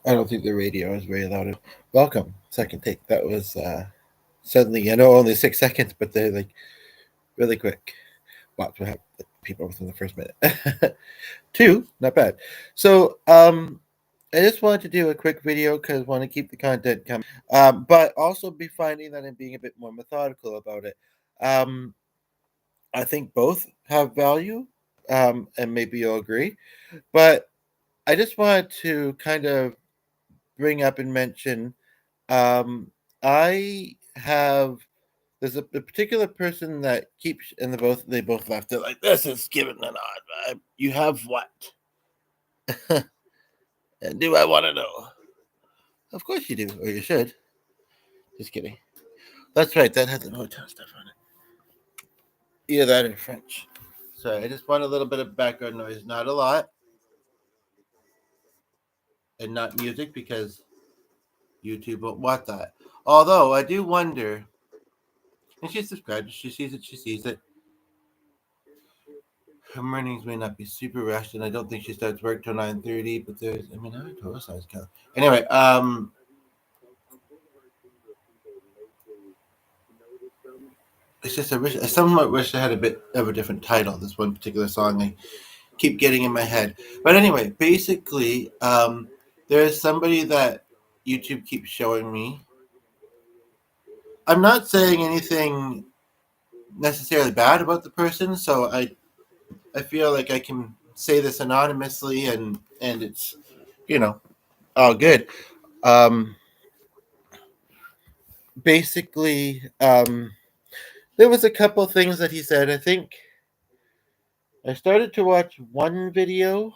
I don't think the radio is very loud. Welcome, second take. That was suddenly, I know only 6 seconds, but they're like really quick. Watch what happens. People within the first minute. Two, not bad. So, I just wanted to do a quick video because I want to keep the content coming, but also be finding that I'm being a bit more methodical about it. Um, I think both have value, and maybe you'll agree. But I just wanted to kind of bring up and mention um, I have there's a particular person that keeps and they both laughed at like this is giving an odd vibe. You have what? And do I want to know? Of course you do, or you should. Just kidding. That's right. That has the hotel stuff on it. Either that in French. Sorry, I just want a little bit of background noise, not a lot, and not music because YouTube won't want that. Although I do wonder, and she's subscribed. She sees it. She sees it. Her mornings may not be super rushed, and I don't think she starts work till 9:30. But there's, I mean, I have a total size count. Anyway, it's just I somewhat wish I had a bit of a different title. This one particular song I keep getting in my head. But anyway, basically, there is somebody that YouTube keeps showing me. I'm not saying anything necessarily bad about the person, so I feel like I can say this anonymously and it's you know all good. Um, basically, there was a couple things that he said. I think I started to watch one video,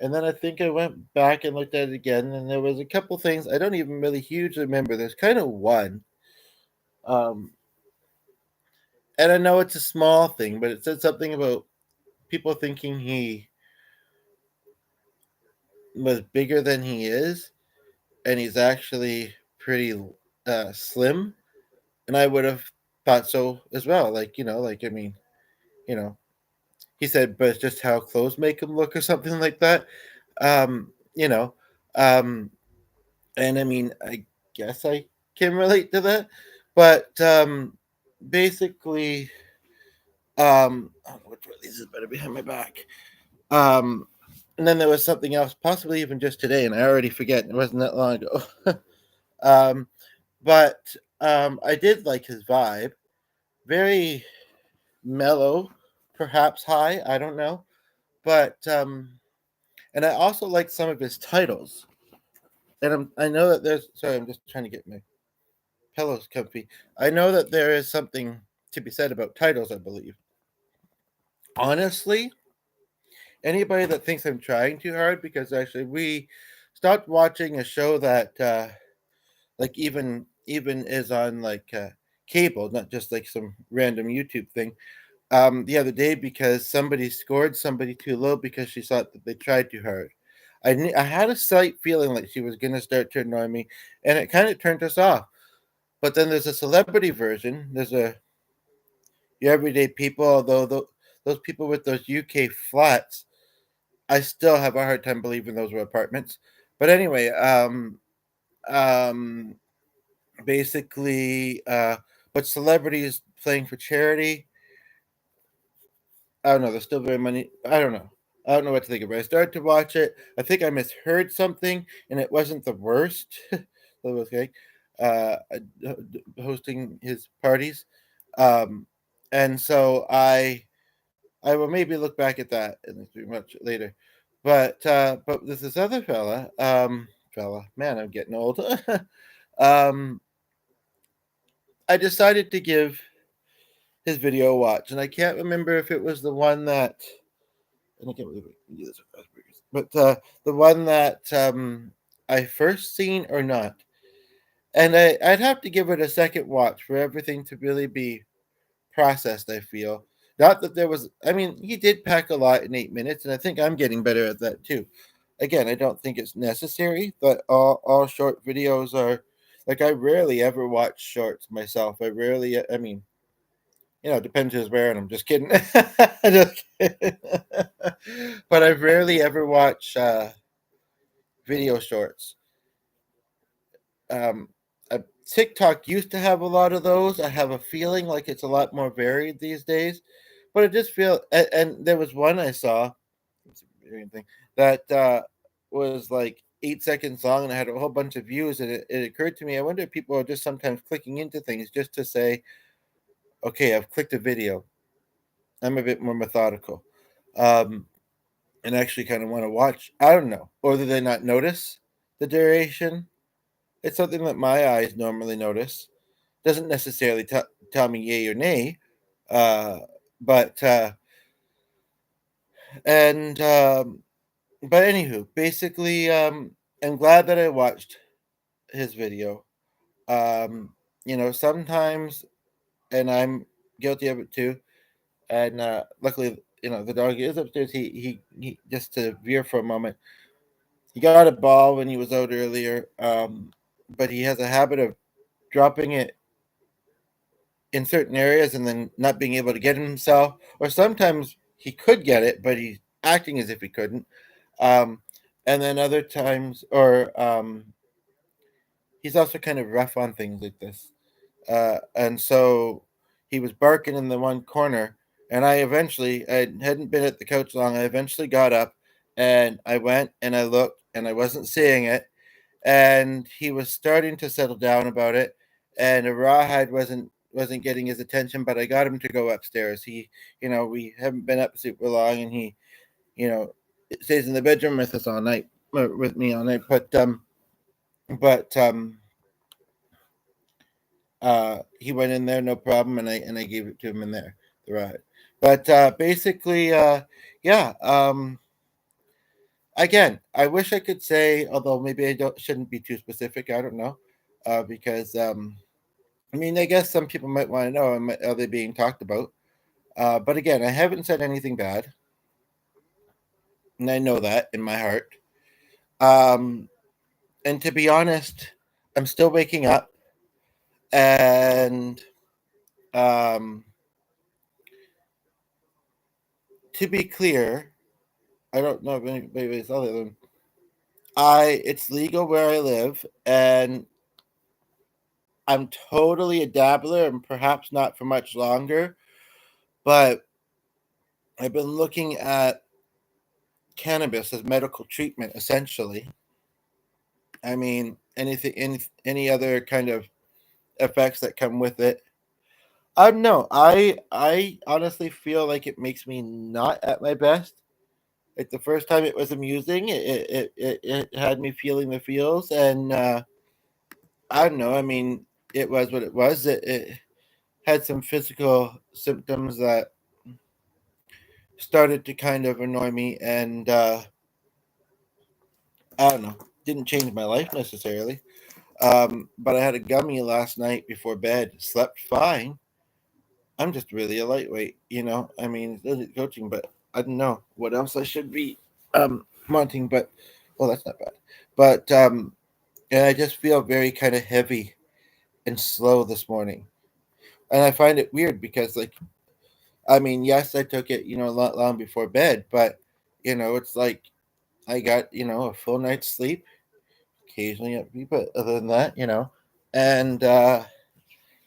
and then I think I went back and looked at it again, and there was a couple things I don't even really hugely remember. There's kind of one, um, and I know it's a small thing, but it said something about people thinking he was bigger than he is, and he's actually pretty slim, and I would have thought so as well. Like like I mean, you know, he said, but it's just how clothes make him look or something like that. Um, you know, um, and I mean, I guess I can relate to that, but basically, I don't know which one of these is better behind my back. Um, and then there was something else, possibly even just today, and I already forget. It wasn't that long ago. um, but I did like his vibe, very mellow, perhaps high. I don't know, but and I also like some of his titles. And I know that there's sorry, I'm just trying to get my pillows comfy. I know that there is something to be said about titles, I believe. Honestly, anybody that thinks I'm trying too hard, because actually we stopped watching a show that like even is on like cable, not just like some random YouTube thing. The other day because somebody scored somebody too low because she thought that they tried too hard. I had a slight feeling like she was going to start to annoy me, and it kind of turned us off. But then there's a celebrity version. There's a your everyday people, although those people with those UK flats, I still have a hard time believing those were apartments. But anyway, um, basically, but celebrities playing for charity, I don't know. There's still very many. I don't know. I don't know what to think of it. I started to watch it. I think I misheard something, and it wasn't the worst. That was okay. Uh, hosting his parties, um, and so I will maybe look back at that and pretty much later. But there's this other fella. Man, I'm getting old. um, I decided to give his video a watch, and I can't remember if it was the one that and I can't believe we can do this with Asperger's. But the one that I first seen or not, and I'd have to give it a second watch for everything to really be processed. I feel not that there was. I mean, he did pack a lot in 8 minutes, and I think I'm getting better at that too. Again, I don't think it's necessary, but all short videos are like I rarely ever watch shorts myself. I rarely. I mean, it depends who's wearing them. Just kidding. Just kidding. But I've rarely ever watched video shorts. Um, TikTok used to have a lot of those. I have a feeling like it's a lot more varied these days, but it just feel and there was one I saw thing that was like 8 seconds long and I had a whole bunch of views. And it occurred to me, I wonder if people are just sometimes clicking into things just to say, okay, I've clicked a video. I'm a bit more methodical. Um, and actually kind of want to watch. I don't know. Or do they not notice the duration? It's something that my eyes normally notice. Doesn't necessarily tell me yay or nay. Uh, but and but anywho, basically, I'm glad that I watched his video. Um, sometimes, and I'm guilty of it too. And luckily, the dog is upstairs. He just to veer for a moment. He got a ball when he was out earlier, but he has a habit of dropping it in certain areas and then not being able to get it himself. Or sometimes he could get it, but he's acting as if he couldn't. Um, and then other times, or he's also kind of rough on things like this. And so he was barking in the one corner, and I hadn't been at the couch long. I eventually got up and I went and I looked and I wasn't seeing it. And he was starting to settle down about it. And a rawhide wasn't getting his attention, but I got him to go upstairs. We haven't been up super long, and he, you know, stays in the bedroom with us all night, with me all night. But he went in there, no problem, and I gave it to him in there, the rawhide. But basically, yeah. Again, I wish I could say, although maybe I don't shouldn't be too specific. I don't know, because I mean, I guess some people might want to know, are they being talked about? But again, I haven't said anything bad, and I know that in my heart. Um, and to be honest, I'm still waking up, and um, to be clear, I don't know if anybody saw the other one. It's legal where I live, and I'm totally a dabbler, and perhaps not for much longer. But I've been looking at cannabis as medical treatment, essentially. I mean, any other kind of effects that come with it. No, I honestly feel like it makes me not at my best. Like the first time it was amusing, it had me feeling the feels, and I don't know. I mean, it was what it was. It had some physical symptoms that started to kind of annoy me, and I don't know. Didn't change my life necessarily. But I had a gummy last night before bed. Slept fine. I'm just really a lightweight. I mean, it's coaching, but I don't know what else I should be wanting. But well, that's not bad. But and I just feel very kind of heavy and slow this morning, and I find it weird because, like, I mean, yes, I took it, a lot long before bed, but it's like I got a full night's sleep, occasionally upbeat, but other than that, and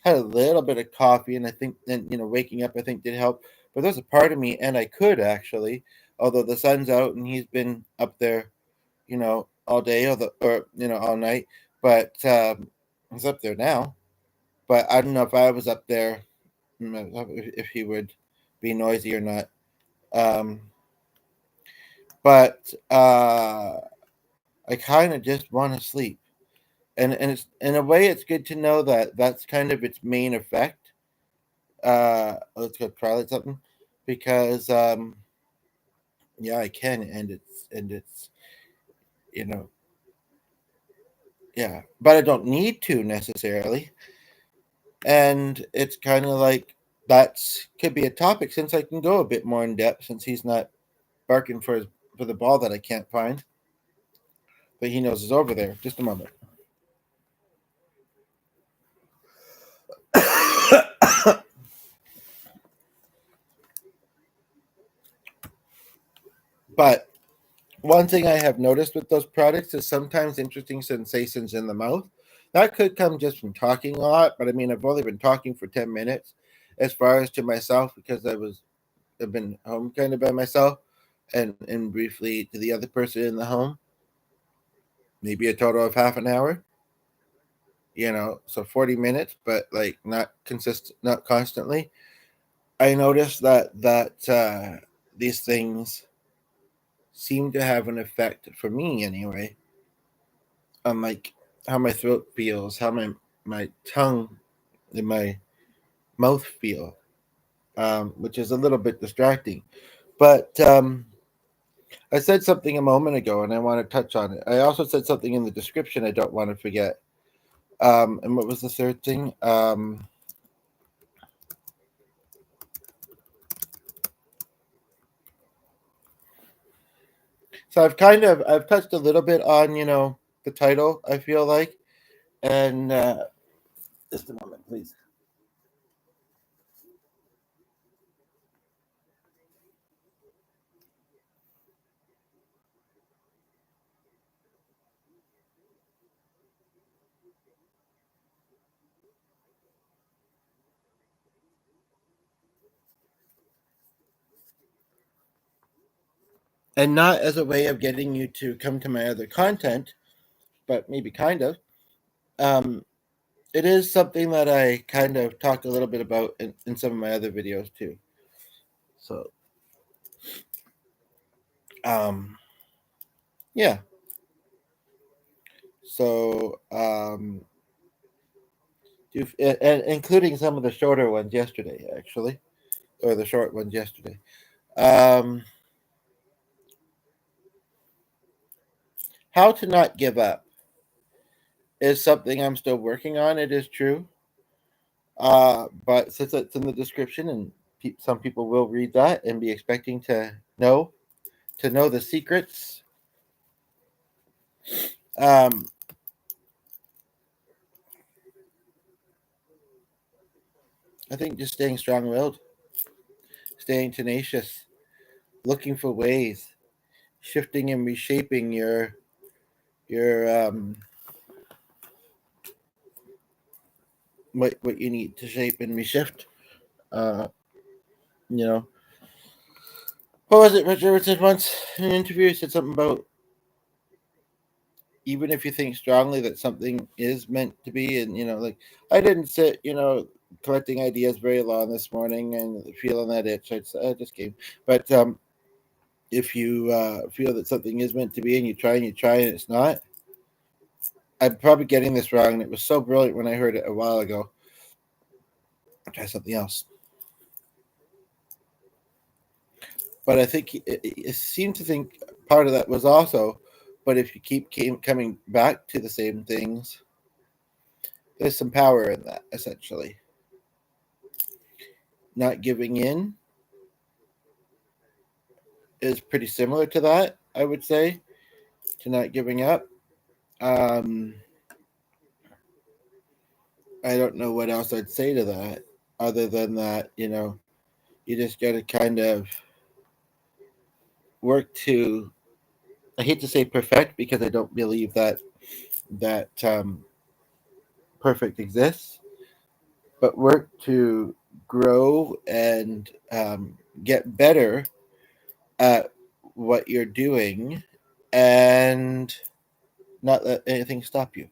had a little bit of coffee, and I think then waking up I think did help. But there's a part of me, and I could actually, although the sun's out and he's been up there, all day or all night, but he's up there now. But I don't know if I was up there, if he would be noisy or not. Um, but I kind of just want to sleep, and it's in a way it's good to know that that's kind of its main effect. Let's go try something because yeah, I can, and it's you know yeah, but I don't need to necessarily, and it's kind of like that's could be a topic since I can go a bit more in depth since he's not barking for the ball that I can't find, but he knows is over there. Just a moment. But One thing I have noticed with those products is sometimes interesting sensations in the mouth. That could come just from talking a lot, but I mean, I've only been talking for 10 minutes as far as to myself because I've been home kind of by myself and briefly to the other person in the home, maybe a total of half an hour, so 40 minutes, but like not consistent, not constantly. I noticed that these things seem to have an effect for me anyway on like how my throat feels, how my tongue and my mouth feel, which is a little bit distracting. But I said something a moment ago, and I want to touch on it. I also said something in the description I don't want to forget. And what was the third thing? So I've touched a little bit on the title. I feel like, and just a moment, please. And not as a way of getting you to come to my other content, but maybe kind of. Um, it is something that I kind of talk a little bit about in some of my other videos too. So, um, yeah. So, and including some of the shorter ones yesterday, actually, or the short ones yesterday. Um, how to not give up is something I'm still working on. It is true, but since it's in the description and some people will read that and be expecting to know the secrets. Um, I think just staying strong-willed, staying tenacious, looking for ways, shifting and reshaping your what you need to shape and reshift. Uh, you know, what was it? Richard said once in an interview. He said something about even if you think strongly that something is meant to be, and like I didn't sit, collecting ideas very long this morning and feeling that itch. I just came, but if you feel that something is meant to be and you try and it's not, I'm probably getting this wrong. And it was so brilliant when I heard it a while ago. I'll try something else. But I think it seemed to think part of that was also, but if you keep coming back to the same things, there's some power in that, essentially. Not giving in is pretty similar to that, I would say, to not giving up. Um, I don't know what else I'd say to that other than that, you just got to kind of work to, I hate to say perfect because I don't believe that perfect exists, but work to grow and get better at what you're doing and not let anything stop you.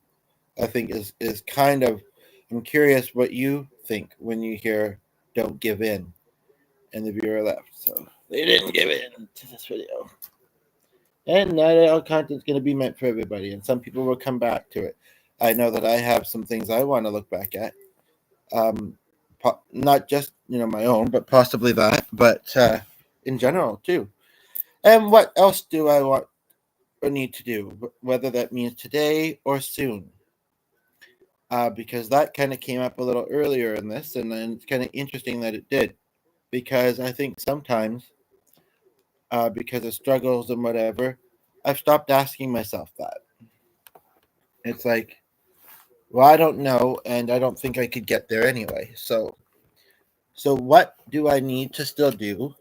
I think is kind of, I'm curious what you think when you hear "Don't give in" and the viewer left. So they didn't give in to this video, and not all content is going to be meant for everybody, and some people will come back to it. I know that I have some things I want to look back at, um, not just my own, but possibly that, but in general too. And what else do I want or need to do, whether that means today or soon? Because that kind of came up a little earlier in this, and then it's kind of interesting that it did, because I think sometimes, because of struggles and whatever, I've stopped asking myself that. It's like, well, I don't know, and I don't think I could get there anyway. So what do I need to still do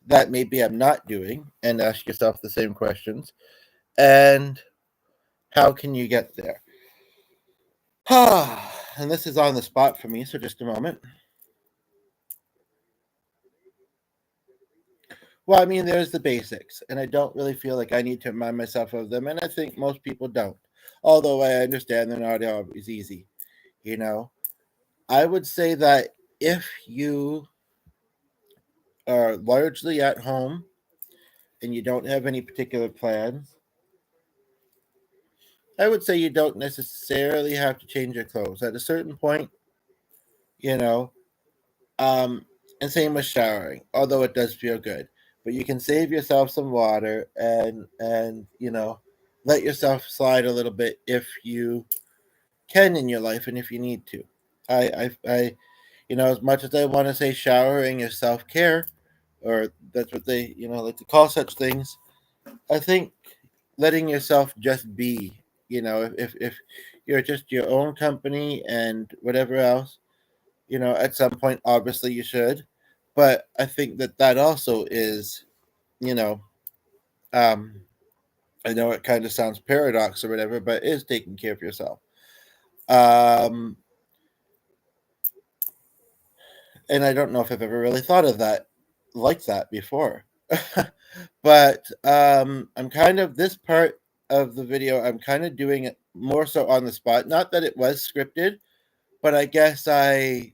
that maybe I'm not doing, and ask yourself the same questions. And how can you get there? And this is on the spot for me, so just a moment. Well, I mean, there's the basics, and I don't really feel like I need to remind myself of them, and I think most people don't. Although I understand they're not always easy, you know. I would say that if you are largely at home and you don't have any particular plans, I would say you don't necessarily have to change your clothes. At a certain point, you know, um, and same with showering, although it does feel good. But you can save yourself some water and let yourself slide a little bit if you can in your life and if you need to. I as much as I want to say showering is self care, or that's what they like to call such things. I think letting yourself just be, if you're just your own company and whatever else, at some point, obviously you should. But I think that also is, you know, um, I know it kind of sounds paradox or whatever, but it is taking care of yourself. Um, and I don't know if I've ever really thought of that like that before. But I'm kind of this part of the video, I'm kind of doing it more so on the spot. Not that it was scripted, but I guess I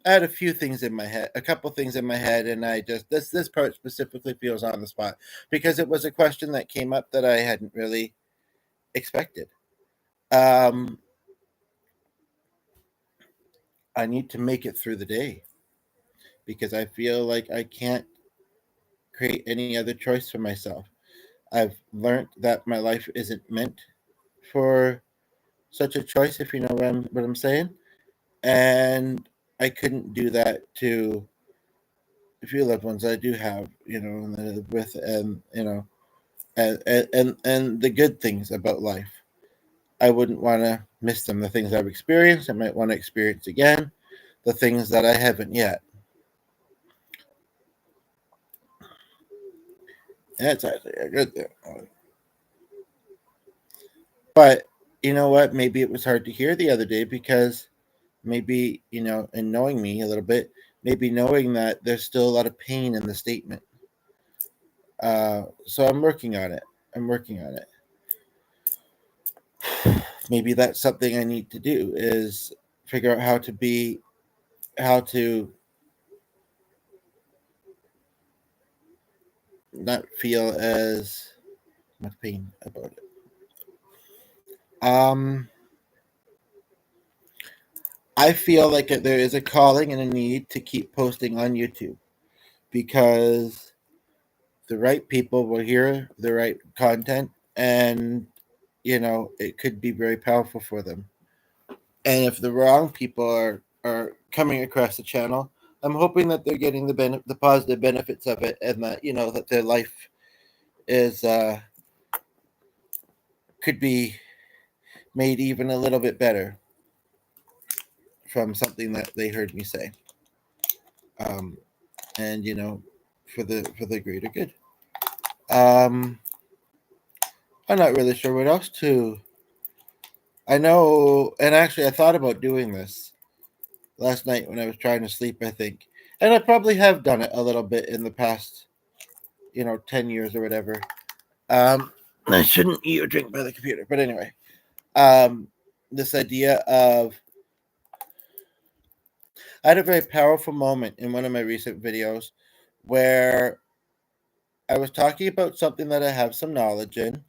had a few things in my head, a couple things in my head, and I just this part specifically feels on the spot because it was a question that came up that I hadn't really expected. Um, I need to make it through the day because I feel like I can't create any other choice for myself. I've learned that my life isn't meant for such a choice, if you know what I'm saying, and I couldn't do that to a few loved ones I do have, and that I live with, and and the good things about life. I wouldn't want to miss them. The things I've experienced, I might want to experience again. The things that I haven't yet. And that's actually a good thing. But you know what? Maybe it was hard to hear the other day because maybe, and knowing me a little bit, maybe knowing that there's still a lot of pain in the statement. So I'm working on it. I'm working on it. Maybe that's something I need to do is figure out how to not feel as much pain about it. Um, I feel like there is a calling and a need to keep posting on YouTube because the right people will hear the right content, and it could be very powerful for them. And if the wrong people are coming across the channel, I'm hoping that they're getting the positive benefits of it, and that that their life is could be made even a little bit better from something that they heard me say. Um, and for the greater good. Um, I'm not really sure what else to. I know, and actually, I thought about doing this last night when I was trying to sleep. I think, and I probably have done it a little bit in the past, 10 years or whatever. I shouldn't eat or drink by the computer, but anyway, um, this idea of I had a very powerful moment in one of my recent videos where I was talking about something that I have some knowledge in,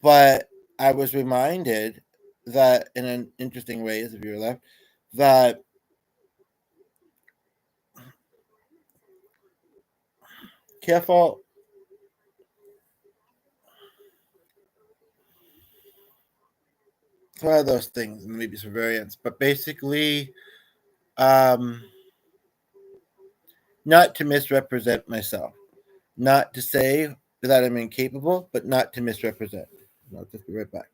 but I was reminded that in an interesting way, as if you were left, that careful, it's one of those things, and maybe some variants, but basically, um, not to misrepresent myself, not to say that I'm incapable, but not to misrepresent. I'll just be right back.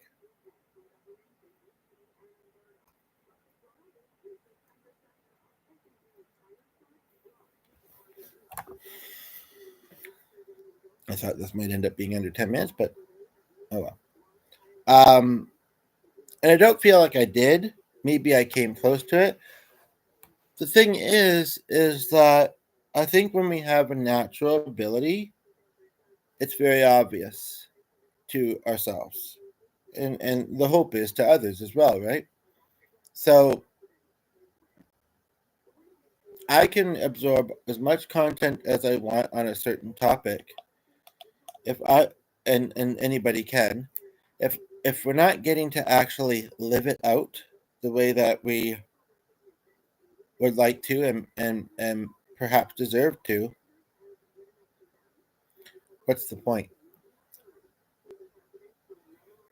I thought this might end up being under 10 minutes, but oh well. Um, and I don't feel like I did. Maybe I came close to it. The thing is that I think when we have a natural ability, it's very obvious to ourselves. And the hope is to others as well, right? So I can absorb as much content as I want on a certain topic if I and anybody can. If we're not getting to actually live it out the way that we would like to and perhaps deserve to, what's the point?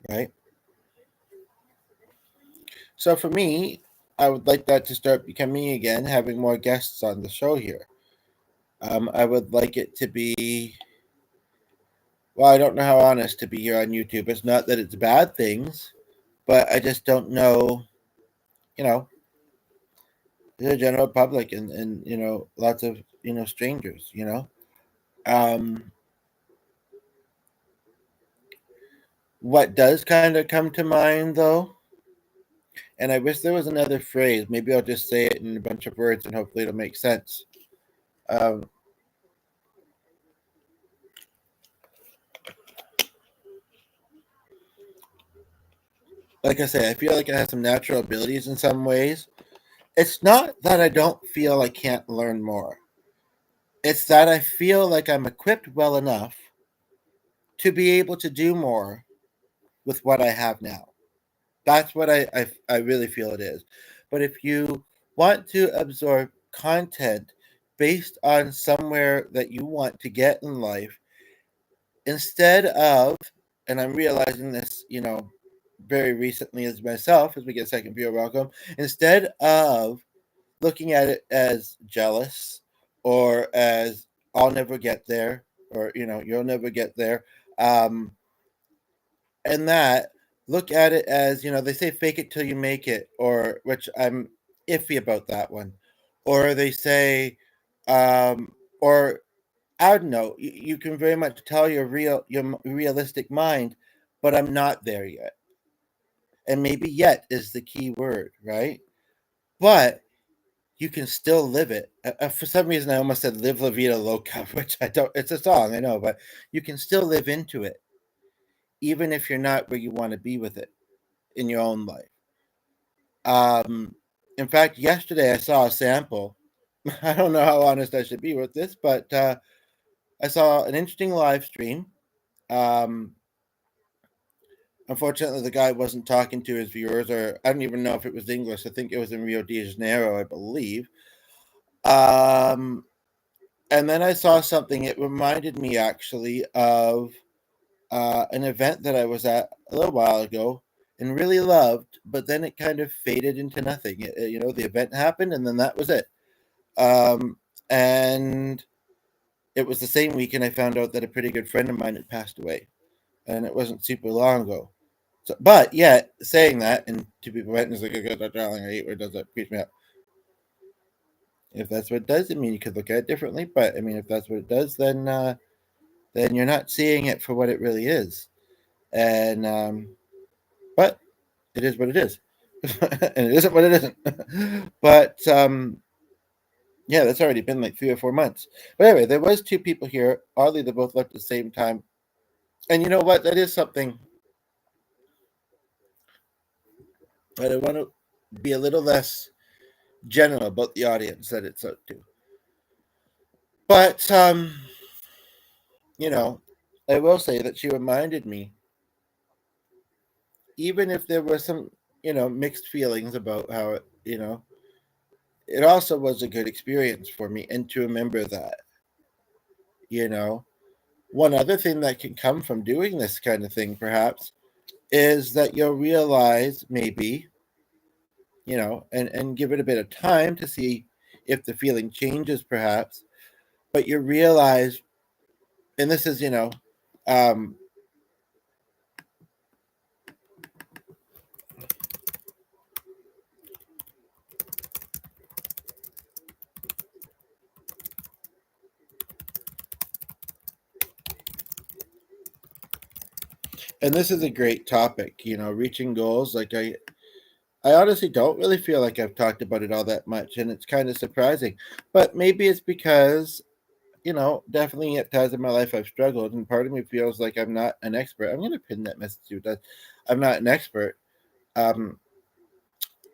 Right? So for me, I would like that to start becoming again, having more guests on the show here. I would like it to be, well, I don't know how honest to be here on YouTube. It's not that it's bad things, but I just don't know, you know, the general public and lots of, strangers, Um, what does kind of come to mind though, and I wish there was another phrase, maybe I'll just say it in a bunch of words and hopefully it'll make sense. Um, like I say, I feel like I have some natural abilities in some ways. It's not that I don't feel I can't learn more. It's that I feel like I'm equipped well enough to be able to do more with what I have now. That's what I really feel it is. But if you want to absorb content based on somewhere that you want to get in life, instead of, and I'm realizing this, very recently as myself, as we get second viewer welcome, instead of looking at it as jealous or as I'll never get there or you'll never get there, um, and that look at it as they say fake it till you make it, or which I'm iffy about that one, or they say, or I don't know, you can very much tell your realistic mind, but I'm not there yet, and maybe yet is the key word, right? But you can still live it. For some reason, I almost said "Live La Vida Loca," which I don't. It's a song, I know, but you can still live into it, even if you're not where you want to be with it in your own life. Um, in fact, yesterday I saw a sample. I don't know how honest I should be with this, but I saw an interesting live stream. Um, Unfortunately, the guy wasn't talking to his viewers, or I don't even know if it was English. I think it was in Rio de Janeiro, I believe. Um, and then I saw something. It reminded me actually of an event that I was at a little while ago and really loved, but then it kind of faded into nothing. The event happened and then that was it. Um, and it was the same weekend I found out that a pretty good friend of mine had passed away, and it wasn't super long ago. So, but yet, saying that, and two people went and was like, "I got darling, I hate where it does that, creeps me out." If that's what it does, I mean, you could look at it differently. But I mean, if that's what it does, then you're not seeing it for what it really is. And but it is what it is, and it isn't what it isn't. But yeah, that's already been like 3 or 4 months. But anyway, there was two people here. Oddly, they both left at the same time. And you know what? That is something that I want to be a little less general about the audience that it's out to. But you know, I will say that she reminded me, even if there were some, mixed feelings about how it also was a good experience for me, and to remember that, you know. One other thing that can come from doing this kind of thing, perhaps, is that you'll realize maybe, and give it a bit of time to see if the feeling changes, perhaps, but you realize, and this is, um, And this is a great topic, reaching goals. Like I honestly don't really feel like I've talked about it all that much, and it's kind of surprising. But maybe it's because, definitely at times in my life I've struggled, and part of me feels like I'm not an expert. I'm going to pin that message to that. I'm not an expert. Um,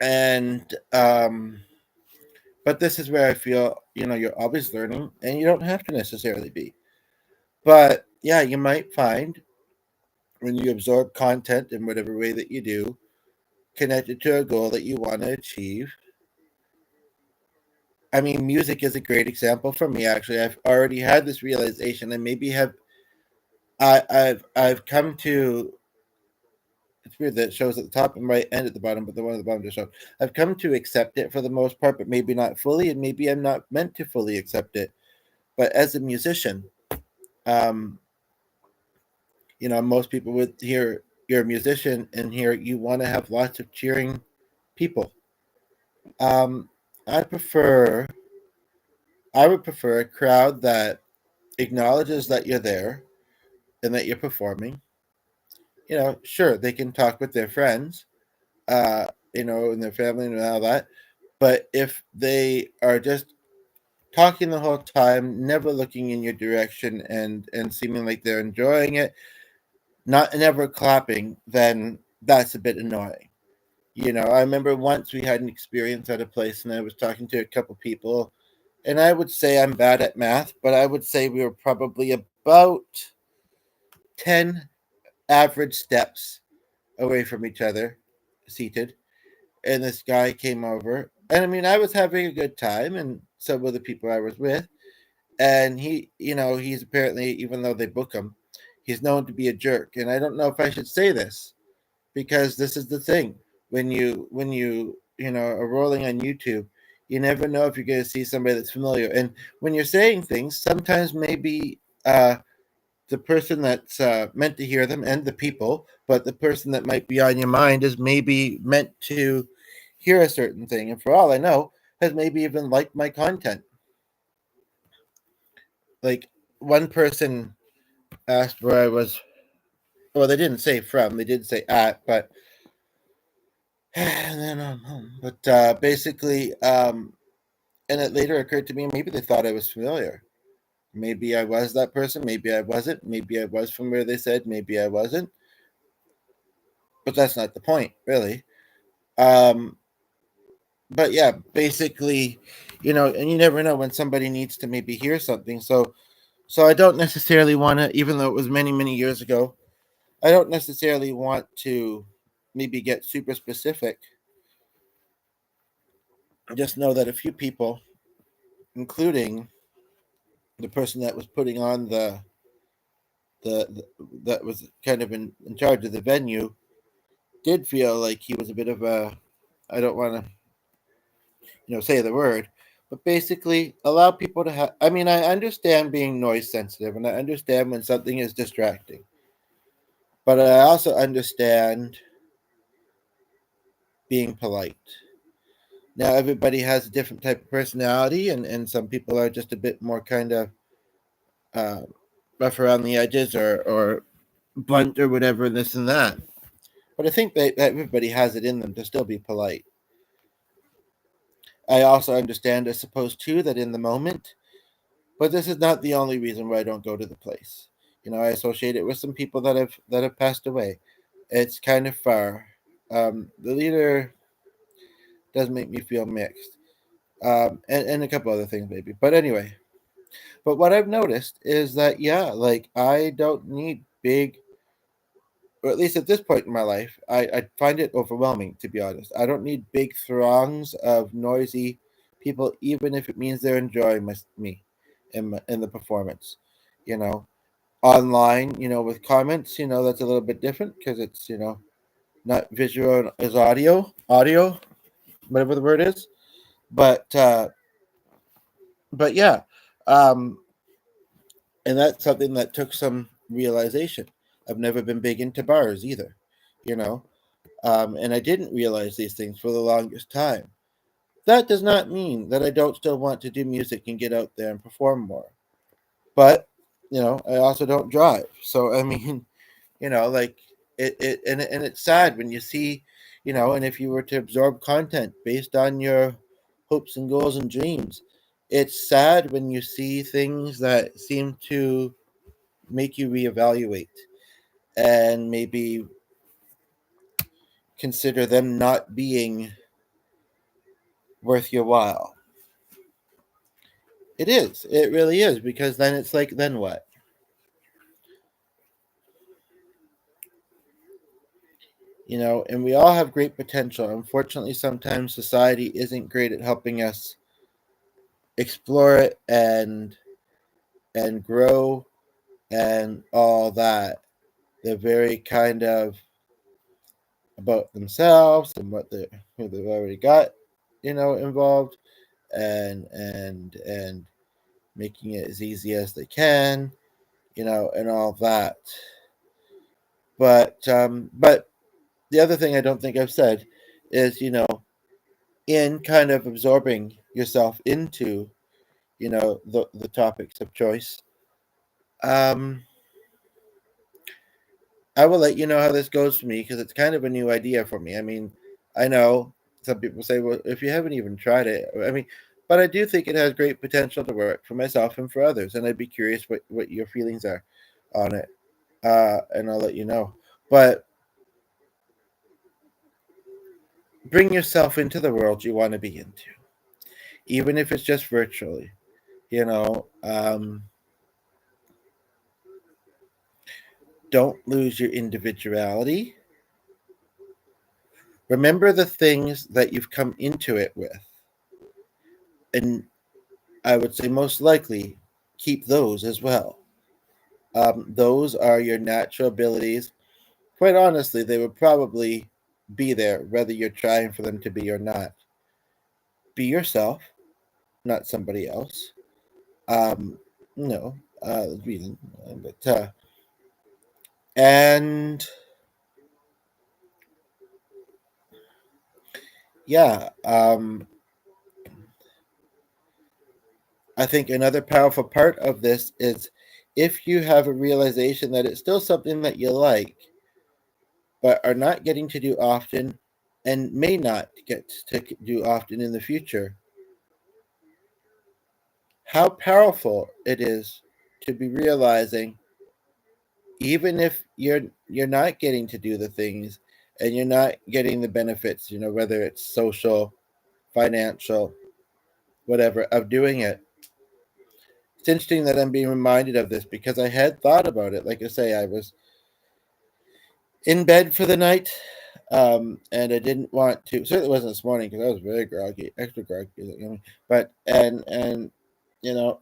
and but this is where I feel, you're always learning, and you don't have to necessarily be. But yeah, you might find when you absorb content in whatever way that you do, connected to a goal that you want to achieve. I mean, music is a great example for me. Actually, I've already had this realization, and maybe I've come to. It's weird that it shows at the top and right and at the bottom, but the one at the bottom just shows. I've come to accept it for the most part, but maybe not fully, and maybe I'm not meant to fully accept it. But as a musician, um, most people would hear you're a musician and hear you want to have lots of cheering people. Um, I prefer, I would prefer a crowd that acknowledges that you're there and that you're performing. Sure, they can talk with their friends, uh, and their family and all that. But if they are just talking the whole time, never looking in your direction and seeming like they're enjoying it, not never clapping, then that's a bit annoying. I remember once we had an experience at a place and I was talking to a couple people, and I would say I'm bad at math, but I would say we were probably about 10 average steps away from each other, seated. And this guy came over. And I mean, I was having a good time, and so were the people I was with. And he's apparently, even though they book him, he's known to be a jerk. And I don't know if I should say this because this is the thing. When you are rolling on YouTube, you never know if you're going to see somebody that's familiar. And when you're saying things, sometimes maybe the person that's meant to hear them and the people, but the person that might be on your mind is maybe meant to hear a certain thing, and for all I know, has maybe even liked my content. Like one person asked where I was. Well, they didn't say from; they did say at, but and then but basically, and it later occurred to me maybe they thought I was familiar. Maybe I was that person. Maybe I wasn't. Maybe I was from where they said. Maybe I wasn't. But that's not the point, really. Um, but yeah, basically, and you never know when somebody needs to maybe hear something. So I don't necessarily want to, even though it was many, many years ago, I don't necessarily want to maybe get super specific. Just know that a few people, including the person that was putting on the that was kind of in charge of the venue, did feel like he was a bit of a, I don't want to say the word, but basically allow people to have. I mean, I understand being noise sensitive, and I understand when something is distracting, but I also understand being polite. Now, everybody has a different type of personality, and some people are just a bit more kind of uh, rough around the edges or blunt or whatever, this and that. But I think that everybody has it in them to still be polite. I also understand, I suppose, too, that in the moment, but this is not the only reason why I don't go to the place. I associate it with some people that have passed away. It's kind of far. The leader does make me feel mixed, and a couple other things maybe. But anyway, but what I've noticed is that yeah, like I don't need big, or at least at this point in my life, I find it overwhelming, to be honest. I don't need big throngs of noisy people, even if it means they're enjoying me in the performance. You know, online, with comments, that's a little bit different because it's not visual as audio, whatever the word is. But yeah, um, and that's something that took some realization. I've never been big into bars either, you know, and I didn't realize these things for the longest time. That does not mean that I don't still want to do music and get out there and perform more. But I also don't drive, so I mean, Like and it's sad when you see, and if you were to absorb content based on your hopes and goals and dreams, it's sad when you see things that seem to make you reevaluate and maybe consider them not being worth your while. It is. It really is, because then it's like, then what? And we all have great potential. Unfortunately, sometimes society isn't great at helping us explore it and grow and all that. They're very kind of about themselves and who they've already got, involved, and making it as easy as they can, and all that. But the other thing I don't think I've said is, in kind of absorbing yourself into, the topics of choice. Um, I will let you know how this goes for me, because it's kind of a new idea for me. I mean, I know some people say, well, if you haven't even tried it, I mean, but I do think it has great potential to work for myself and for others. And I'd be curious what your feelings are on it. And I'll let you know. But bring yourself into the world you want to be into, even if it's just virtually, you know. Don't lose your individuality. Remember the things that you've come into it with. And I would say most likely keep those as well. Those are your natural abilities. Quite honestly, they would probably be there whether you're trying for them to be or not. Be yourself, not somebody else. Um, no, reason, but and yeah, I think another powerful part of this is if you have a realization that it's still something that you like, but are not getting to do often and may not get to do often in the future, how powerful it is to be realizing, even if you're not getting to do the things and you're not getting the benefits, whether it's social, financial, whatever, of doing it. It's interesting that I'm being reminded of this, because I had thought about it. Like I say, I was in bed for the night, and I didn't want to. Certainly wasn't this morning, because I was very groggy, extra groggy. But and you know,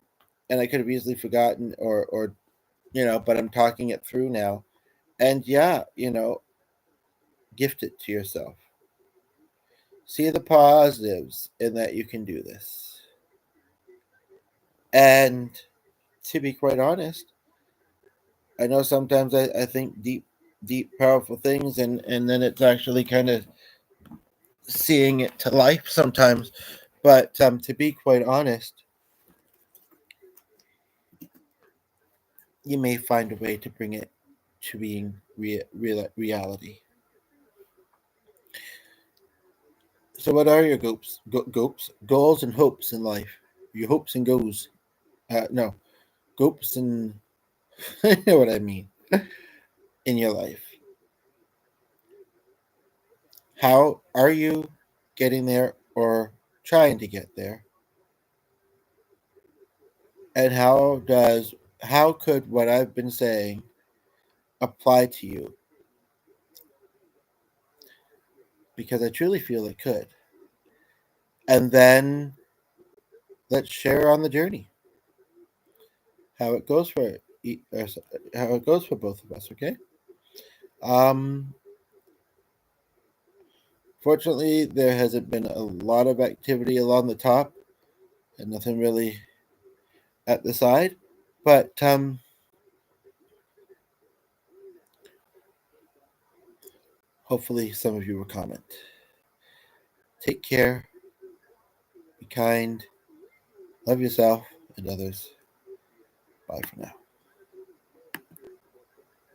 and I could have easily forgotten, or But I'm talking it through now, and yeah, gift it to yourself. See the positives in that you can do this, and to be quite honest, I know sometimes I think deep, powerful things, and then it's actually kind of seeing it to life sometimes. But to be quite honest, you may find a way to bring it to being reality. So, what are your goals and hopes in life? Your hopes and goals? No, hopes and you know what I mean, in your life. How are you getting there or trying to get there? And how could what I've been saying apply to you? Because I truly feel it could. And then let's share on the journey, how it goes for how it goes for both of us. Okay. Um. Fortunately, there hasn't been a lot of activity along the top, and nothing really at the side. But hopefully, some of you will comment. Take care. Be kind. Love yourself and others. Bye for now.